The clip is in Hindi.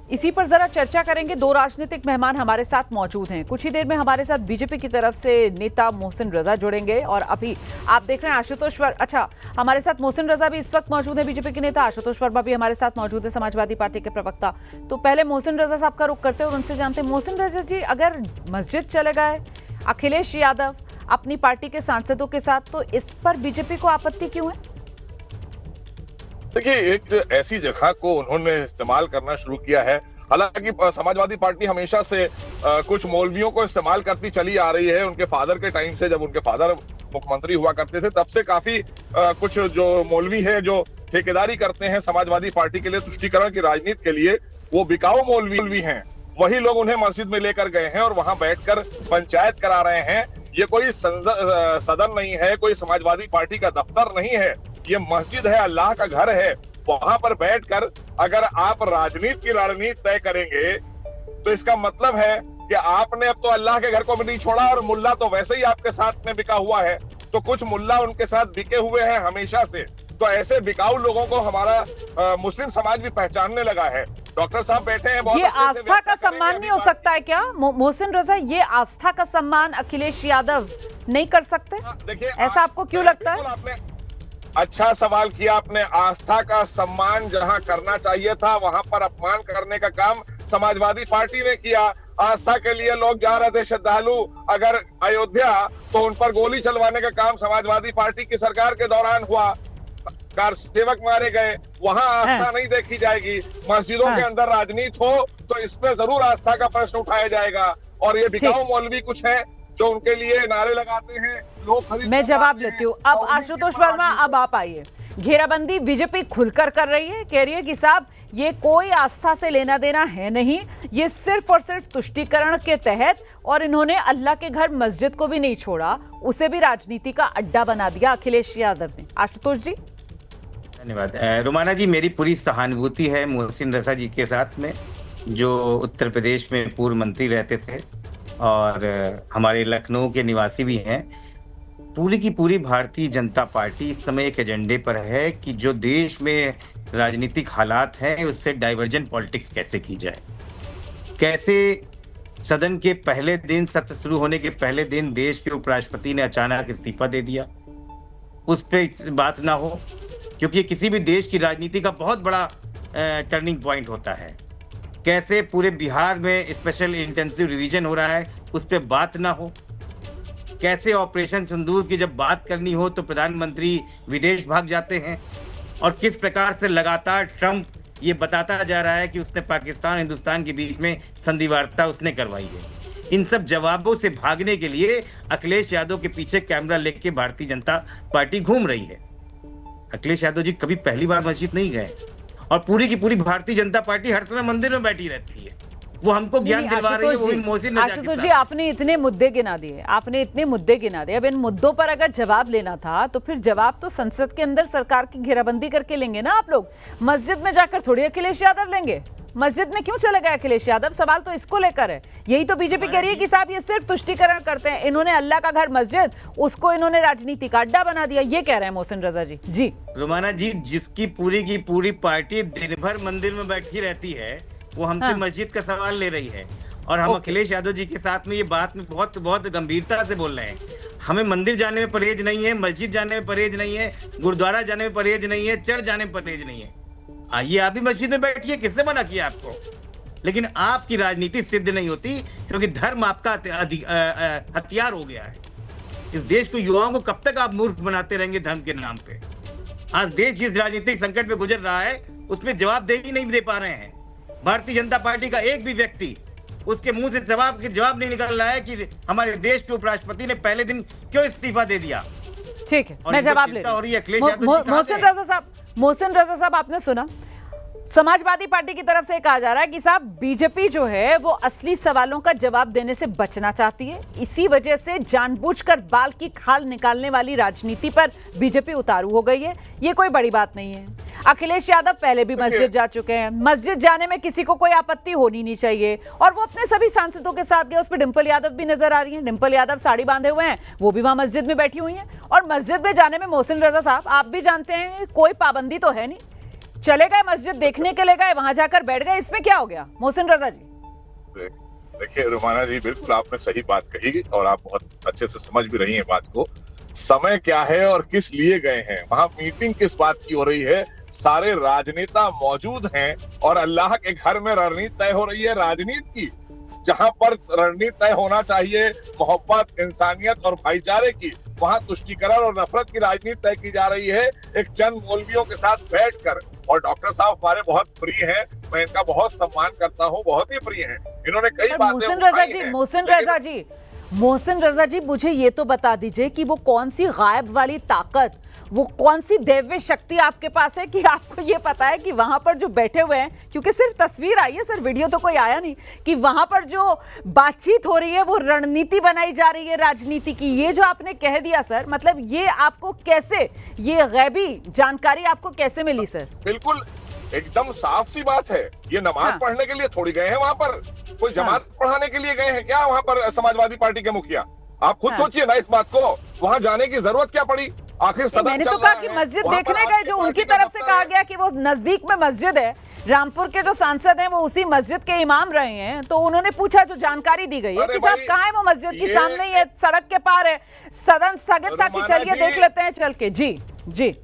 इसी पर जरा चर्चा करेंगे। दो राजनीतिक मेहमान हमारे साथ मौजूद हैं। कुछ ही देर में हमारे साथ बीजेपी की तरफ से नेता मोहसिन रजा जुड़ेंगे और अभी आप देख रहे हैं आशुतोष अच्छा, हमारे साथ मोहसिन रजा भी इस वक्त मौजूद है, बीजेपी के नेता। आशुतोष वर्मा भी हमारे साथ मौजूद है, समाजवादी पार्टी के प्रवक्ता। तो पहले मोहसिन रजा साहब का रुख करते हैं और उनसे जानते हैं, मोहसिन रजा जी, अगर मस्जिद चले गए अखिलेश यादव अपनी पार्टी के सांसदों के साथ, तो इस पर बीजेपी को आपत्ति क्यों है? देखिए, एक ऐसी जगह को उन्होंने इस्तेमाल करना शुरू किया है। हालांकि समाजवादी पार्टी हमेशा से कुछ मौलवियों को इस्तेमाल करती चली आ रही है। उनके फादर के टाइम से, जब उनके फादर मुख्यमंत्री हुआ करते थे, तब से काफी कुछ जो मौलवी है जो ठेकेदारी करते हैं समाजवादी पार्टी के लिए, तुष्टीकरण की राजनीति के लिए, वो बिकाऊ मौलवी हैं। वही लोग उन्हें मस्जिद में लेकर गए हैं और वहां बैठकर पंचायत करा रहे हैं। ये कोई सदन नहीं है, कोई समाजवादी पार्टी का दफ्तर नहीं है, ये मस्जिद है, अल्लाह का घर है। वहां पर बैठकर अगर आप राजनीति की रणनीति तय करेंगे तो इसका मतलब है कि आपने अब तो अल्लाह के घर को भी नहीं छोड़ा और मुल्ला तो वैसे ही आपके साथ में बिका हुआ है। तो कुछ मुल्ला उनके साथ बिके हुए हैं हमेशा से। तो ऐसे बिकाऊ लोगों को हमारा मुस्लिम समाज भी पहचानने लगा है। डॉक्टर साहब बैठे हैं, बहुत ये आस्था का सम्मान नहीं हो सकता है क्या मोहसिन रजा? ये आस्था का सम्मान अखिलेश यादव नहीं कर सकते? देखिए, ऐसा आपको क्यों लगता है? आपने अच्छा सवाल किया। आपने आस्था का सम्मान जहां करना चाहिए था, वहां पर अपमान करने का काम समाजवादी पार्टी ने किया। आस्था के लिए लोग जा रहे थे श्रद्धालु अगर अयोध्या, तो उन पर गोली चलवाने का काम समाजवादी पार्टी की सरकार के दौरान हुआ। कार सेवक मारे गए, वहां आस्था नहीं देखी जाएगी। मस्जिदों के अंदर राजनीति हो तो इस पर जरूर आस्था का प्रश्न उठाया जाएगा। और ये बिकाऊ मौलवी कुछ है जो उनके लिए नारे लगाते हैं, लोग मैं जवाब लेती हूँ। अब आशुतोष वर्मा, अब आप आइए। घेराबंदी बीजेपी खुलकर कर रही है, कह रही है कि साहब ये कोई आस्था से लेना देना है नहीं, ये सिर्फ और सिर्फ तुष्टीकरण के तहत, और इन्होंने अल्लाह के घर मस्जिद को भी नहीं छोड़ा, उसे भी राजनीति का अड्डा बना दिया अखिलेश यादव ने। आशुतोष जी। धन्यवाद। रुमाना जी, मेरी पूरी सहानुभूति है मोहसिन रजा जी के साथ में, जो उत्तर प्रदेश में पूर्व मंत्री रहते थे और हमारे लखनऊ के निवासी भी हैं। पूरी की पूरी भारतीय जनता पार्टी इस समय एक एजेंडे पर है कि जो देश में राजनीतिक हालात हैं उससे डाइवर्जेंट पॉलिटिक्स कैसे की जाए, कैसे सदन के पहले दिन, सत्र शुरू होने के पहले दिन देश के उपराष्ट्रपति ने अचानक इस्तीफा दे दिया, उस पर बात ना हो, क्योंकि किसी भी देश की राजनीति का बहुत बड़ा टर्निंग पॉइंट होता है। कैसे पूरे बिहार में स्पेशल इंटेंसिव रिवीजन हो रहा है, उस पर बात ना हो। कैसे ऑपरेशन सिंदूर की जब बात करनी हो तो प्रधानमंत्री विदेश भाग जाते हैं, और किस प्रकार से लगातार ट्रंप ये बताता जा रहा है कि उसने पाकिस्तान हिंदुस्तान के बीच में संधि वार्ता उसने करवाई है। इन सब जवाबों से भागने के लिए अखिलेश यादव के पीछे कैमरा लेके भारतीय जनता पार्टी घूम रही है। अखिलेश यादव जी कभी पहली बार मस्जिद नहीं गए, और पूरी की पूरी भारतीय जनता पार्टी हर समय मंदिर में बैठी रहती है। वो हमको ज्ञान दिलवा रही है, वो मोहसिन आशुतोष जी, आपने इतने मुद्दे गिना दिए, आपने इतने मुद्दे गिना दिए। अब इन मुद्दों पर अगर जवाब लेना था तो फिर जवाब तो संसद के अंदर सरकार की घेराबंदी करके लेंगे ना आप लोग। मस्जिद में जाकर थोड़ी अखिलेश यादव लेंगे। मस्जिद में क्यों चले गए अखिलेश यादव? सवाल तो इसको लेकर है। यही तो बीजेपी कह रही है कि साहब ये सिर्फ तुष्टीकरण करते हैं, इन्होंने अल्लाह का घर मस्जिद, उसको इन्होंने राजनीति का अड्डा बना दिया, ये कह रहे हैं मोहसिन रजा जी। जी रुमाना जी, जिसकी पूरी की पूरी पार्टी दिन भर मंदिर में बैठी रहती है, वो हमसे मस्जिद का सवाल ले रही है, और हम अखिलेश यादव जी के साथ में ये बात में बहुत बहुत गंभीरता से बोल रहे हैं। हमें मंदिर जाने में परहेज नहीं है, मस्जिद जाने में परहेज नहीं है, गुरुद्वारा जाने में परहेज नहीं है, चर्च जाने में परहेज नहीं है। आइए आप भी मस्जिद में बैठिए, किसने मना किया आपको? लेकिन आपकी राजनीति सिद्ध नहीं होती, क्योंकि धर्म आपका हथियार हो गया है। इस देश को, युवाओं को कब तक आप मूर्ख बनाते रहेंगे धर्म के नाम पे? आज देश जिस राजनीतिक संकट में गुजर रहा है उसमें जवाबदेही नहीं दे पा रहे हैं। भारतीय जनता पार्टी का एक भी व्यक्ति, उसके मुंह से जवाब नहीं निकल रहा है कि हमारे देश के उपराष्ट्रपति ने पहले दिन क्यों इस्तीफा दे दिया। ठीक है, मैं जवाब ले रही हूं। मोहसिन रजा साहब, आपने सुना, समाजवादी पार्टी की तरफ से कहा जा रहा है कि साहब बीजेपी जो है वो असली सवालों का जवाब देने से बचना चाहती है, इसी वजह से जानबूझकर बाल की खाल निकालने वाली राजनीति पर बीजेपी उतारू हो गई है। ये कोई बड़ी बात नहीं है। अखिलेश यादव पहले भी मस्जिद जा चुके हैं, मस्जिद जाने में किसी को कोई आपत्ति होनी नहीं चाहिए, और वो अपने सभी सांसदों के साथ गए। उस पर डिंपल यादव भी नजर आ रही हैं, डिंपल यादव साड़ी बांधे हुए हैं, वो भी वहां मस्जिद में बैठी हुई हैं। और मस्जिद में जाने में मोहसिन रजा साहब, आप भी जानते हैं कोई पाबंदी तो है नहीं, चले गए मस्जिद देखने के लिए गए, वहां जाकर बैठ गए, इसमें क्या हो गया मोहसिन रजा जी? देखिए रुमाना जी, बिल्कुल आपने सही बात कही और आप बहुत अच्छे से समझ भी रही हैं बात को। समय क्या है और किस लिए गए हैं, वहां मीटिंग किस बात की हो रही है, सारे राजनेता मौजूद हैं और अल्लाह के घर में रणनीति तय हो रही है राजनीति की। जहां पर रणनीति तय होना चाहिए मोहब्बत, इंसानियत और भाईचारे की, वहां तुष्टीकरण और नफरत की राजनीति तय की जा रही है एक चंद मौलवियों के साथ बैठकर। और डॉक्टर साहब हमारे बहुत प्रिय हैं, मैं इनका बहुत सम्मान करता हूं, बहुत ही प्रिय हैं। इन्होंने कई बातें मोहसिन रजा जी, मुझे ये तो बता दीजिए कि वो कौन सी गायब वाली ताकत, वो कौन सी दैवीय शक्ति आपके पास है कि आपको ये पता है कि वहां पर जो बैठे हुए हैं, क्योंकि सिर्फ तस्वीर आई है सर, वीडियो तो कोई आया नहीं, कि वहां पर जो बातचीत हो रही है वो रणनीति बनाई जा रही है राजनीति की। ये जो आपने कह दिया सर, मतलब ये आपको कैसे, ये गैबी जानकारी आपको कैसे मिली सर? बिल्कुल एकदम साफ सी बात है, ये नमाज पढ़ने के लिए थोड़ी गए हैं वहां पर, कोई जमात पढ़ाने के लिए गए हैं क्या वहां पर समाजवादी पार्टी के मुखिया? आप खुद सोचिए ना इस बात को, वहां जाने की जरूरत क्या पड़ी? आखिर सदन मैंने तो कहा कि मस्जिद देखने गए, जो उनकी तरफ से कहा गया कि वो नजदीक में मस्जिद है, रामपुर के जो सांसद हैं वो उसी मस्जिद के इमाम रहे हैं, तो उन्होंने पूछा, जो जानकारी दी गई है कि साहब कहाँ है वो मस्जिद, की सामने ही है, सड़क के पार है, सदन स्थगित था कि चलिए देख लेते हैं चल के। जी जी